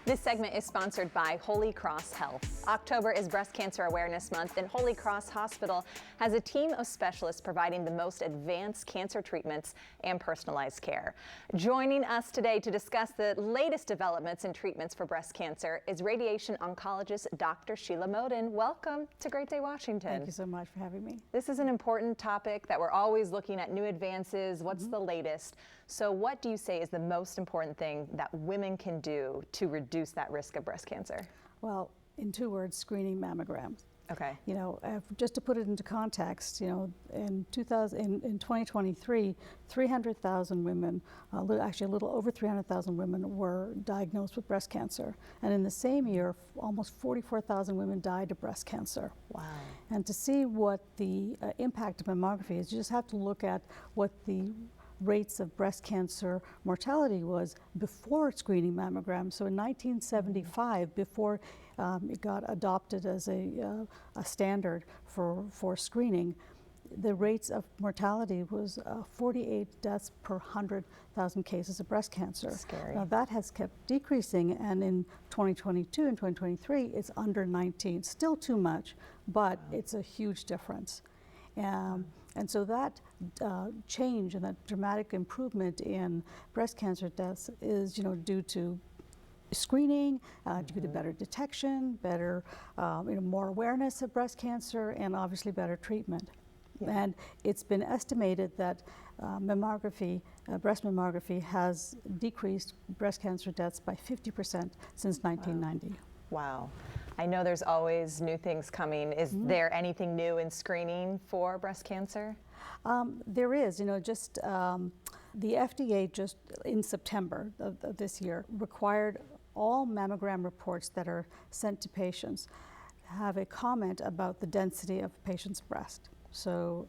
This segment is sponsored by Holy Cross Health. October is Breast Cancer Awareness Month, and Holy Cross Hospital has a team of specialists providing the most advanced cancer treatments and personalized care. Joining us today to discuss the latest developments in treatments for breast cancer is radiation oncologist Dr. Sheila Moden. Welcome to Great Day, Washington. Thank you so much for having me. This is an important topic that we're always looking at new advances. What's the latest? So what do you say is the most important thing that women can do to reduce that risk of breast cancer? Well, in 2 words, screening mammograms. Okay. You know, just to put it into context, you know, in 2023, 300,000 women, actually a little over 300,000 women were diagnosed with breast cancer. And in the same year, almost 44,000 women died of breast cancer. Wow. And to see what the impact of mammography is, you just have to look at what the rates of breast cancer mortality was before screening mammograms. So in 1975, before it got adopted as a standard for screening, the rates of mortality was 48 deaths per 100,000 cases of breast cancer. Scary. Now that has kept decreasing, and in 2022 and 2023, it's under 19. Still too much, but it's a huge difference. And so that change and that dramatic improvement in breast cancer deaths is, you know, due to screening, due to better detection, better, more awareness of breast cancer, and obviously better treatment. Yeah. And it's been estimated that mammography, breast mammography, has decreased breast cancer deaths by 50% since 1990. Wow. I know there's always new things coming. Is there anything new in screening for breast cancer? There is, you know, just the FDA just in September of this year required all mammogram reports that are sent to patients have a comment about the density of a patient's breast. So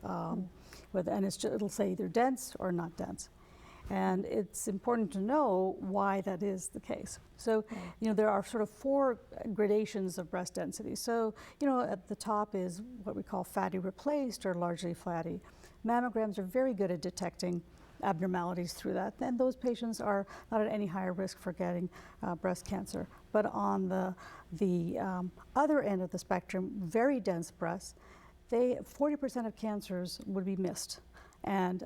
it'll say either dense or not dense. And it's important to know why that is the case. So, you know, there are sort of 4 gradations of breast density. So, you know, at the top is what we call fatty replaced or largely fatty. Mammograms are very good at detecting abnormalities through that, and those patients are not at any higher risk for getting breast cancer. But on the other end of the spectrum, very dense breasts, 40% of cancers would be missed. And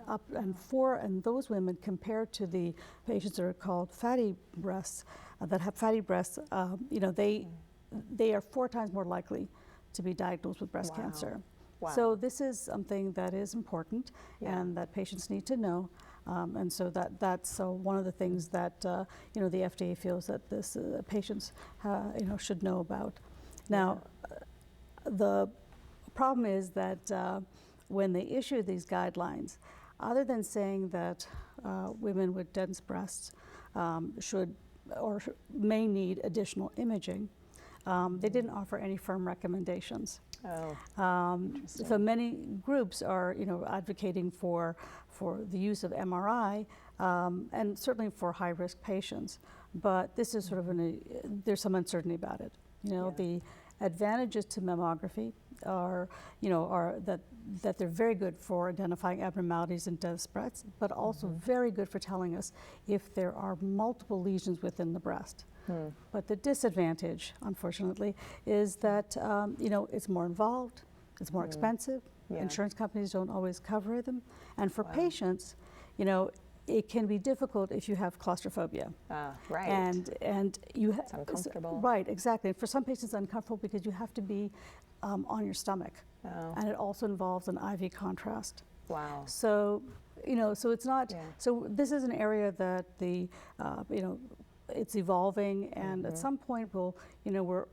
those women, compared to the patients that are called fatty breasts, that have fatty breasts, you know, they are 4 times more likely to be diagnosed with breast cancer. Wow. So this is something that is important and that patients need to know. And so that's one of the things that you know, the FDA feels that this patients you know, should know about. Now, the problem is that when they issue these guidelines, other than saying that women with dense breasts should or may need additional imaging, they didn't offer any firm recommendations. So many groups are, you know, advocating for the use of MRI, and certainly for high-risk patients. But this is sort of there's some uncertainty about it. You know, the advantages to mammography are, you know, that they're very good for identifying abnormalities in dense breasts, but also very good for telling us if there are multiple lesions within the breast. But the disadvantage, unfortunately, is that you know, it's more involved, it's more expensive. Insurance companies don't always cover them, and for patients, you know, it can be difficult if you have claustrophobia. Right. And it's uncomfortable. Right, exactly. And for some patients, it's uncomfortable because you have to be on your stomach, and it also involves an IV contrast. Wow. So, you know, so it's not. So this is an area that the you know, it's evolving, and at some point we're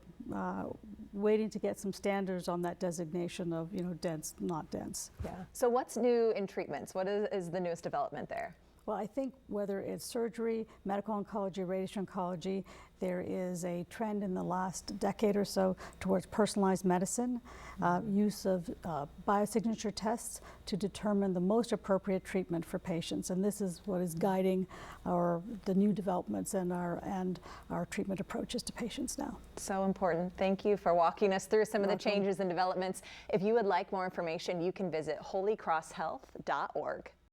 waiting to get some standards on that designation of, you know, dense, not dense. Yeah. So what's new in treatments? What is the newest development there? Well, I think whether it's surgery, medical oncology, radiation oncology, there is a trend in the last decade or so towards personalized medicine, use of biosignature tests to determine the most appropriate treatment for patients. And this is what is guiding the new developments and our treatment approaches to patients now. So important. Thank you for walking us through some of the changes and developments. If you would like more information, you can visit holycrosshealth.org.